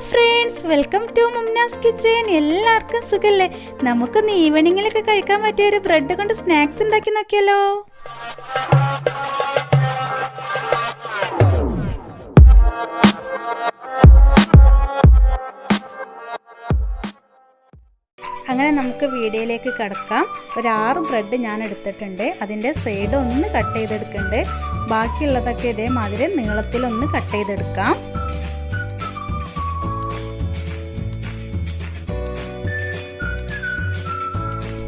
Friends, welcome to Mumnas kitchen. എല്ലാവർക്കും സുഖല്ലേ? നമുക്കൊന്ന് ഈവനിങ്ങിലൊക്കെ കഴിക്കാൻ പറ്റിയ ഒരു ബ്രെഡ് കൊണ്ട് സ്നാക്സ് ഉണ്ടാക്കി നോക്കിയാലോ? അങ്ങനെ നമുക്ക് വീഡിയോയിലേക്ക് കടക്കാം. ഒരു 6 ബ്രെഡ് ഞാൻ എടുത്തിട്ടുണ്ട്. അതിൻ്റെ സൈഡ് ഒന്ന് കട്ട് ചെയ്തെടുക്കുന്നുണ്ട്. ബാക്കിയുള്ളതൊക്കെ ഇതേമാതിരി നീളത്തിലൊന്ന് കട്ട് ചെയ്തെടുക്കാം.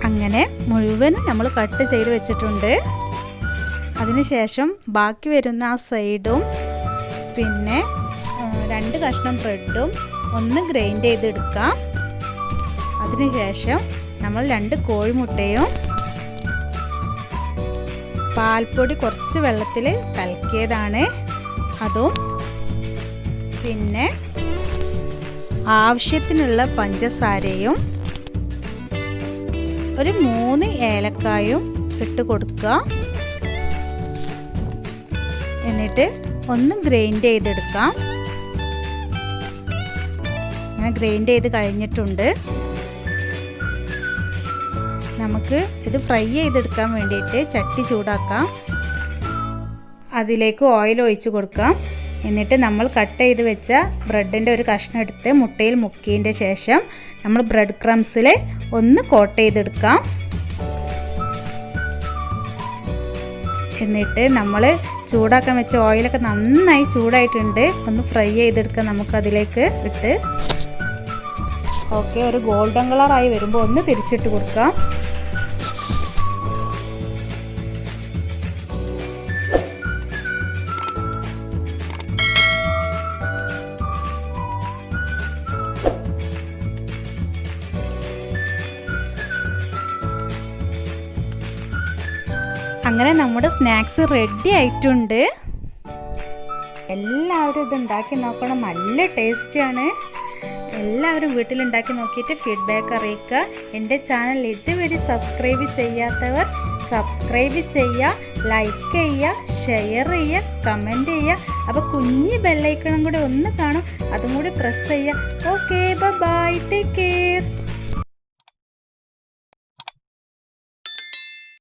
അങ്ങനെ മുഴുവനും നമ്മൾ കട്ട് ചെയ്ത് വെച്ചിട്ടുണ്ട്. അതിനുശേഷം ബാക്കി വരുന്ന ആ സൈഡും പിന്നെ 2 കഷ്ണം ബ്രെഡും ഒന്ന് ഗ്രൈൻഡ് ചെയ്തെടുക്കാം. അതിനുശേഷം നമ്മൾ 2 കോഴിമുട്ടയും പാൽപ്പൊടി കുറച്ച് വെള്ളത്തിൽ കലക്കിയതാണ് അതും പിന്നെ ആവശ്യത്തിനുള്ള പഞ്ചസാരയും ഒരു 3 ഏലക്കായും ഇട്ട് കൊടുക്കുക. എന്നിട്ട് ഒന്ന് ഗ്രൈൻഡ് ചെയ്തെടുക്കാം. അങ്ങനെ ഗ്രൈൻഡ് ചെയ്ത് കഴിഞ്ഞിട്ടുണ്ട്. നമുക്ക് ഇത് ഫ്രൈ ചെയ്തെടുക്കാൻ വേണ്ടിയിട്ട് ചട്ടി ചൂടാക്കാം. അതിലേക്ക് ഓയിൽ ഒഴിച്ച് കൊടുക്കാം. എന്നിട്ട് നമ്മൾ കട്ട് ചെയ്ത് വെച്ച ബ്രെഡിൻ്റെ ഒരു കഷ്ണം എടുത്ത് മുട്ടയിൽ മുക്കിയതിൻ്റെ ശേഷം നമ്മൾ ബ്രെഡ് ക്രംസിൽ ഒന്ന് കോട്ട് ചെയ്തെടുക്കാം. എന്നിട്ട് നമ്മൾ ചൂടാക്കാൻ വെച്ച ഓയിലൊക്കെ നന്നായി ചൂടായിട്ടുണ്ട്. ഒന്ന് ഫ്രൈ ചെയ്തെടുക്കാം. നമുക്കതിലേക്ക് ഇട്ട് ഓക്കെ, ഒരു ഗോൾഡൻ കളറായി വരുമ്പോൾ ഒന്ന് തിരിച്ചിട്ട് കൊടുക്കാം. അങ്ങനെ നമ്മുടെ സ്നാക്സ് റെഡി ആയിട്ടുണ്ട്. എല്ലാവരും ഇത് ഉണ്ടാക്കി നോക്കണം. നല്ല ടേസ്റ്റിയാണ്. എല്ലാവരും വീട്ടിലുണ്ടാക്കി നോക്കിയിട്ട് ഫീഡ്ബാക്ക് അറിയിക്കുക. എൻ്റെ ചാനൽ ഇതുവരെ സബ്സ്ക്രൈബ് ചെയ്യാത്തവർ സബ്സ്ക്രൈബ് ചെയ്യുക, ലൈക്ക് ചെയ്യുക, ഷെയർ ചെയ്യുക, കമൻറ്റ് ചെയ്യുക. അപ്പോൾ കുഞ്ഞ് ബെല്ലൈക്കണും കൂടി ഒന്ന് കാണും, അതും കൂടി പ്രസ് ചെയ്യുക. Okay, bye, take care.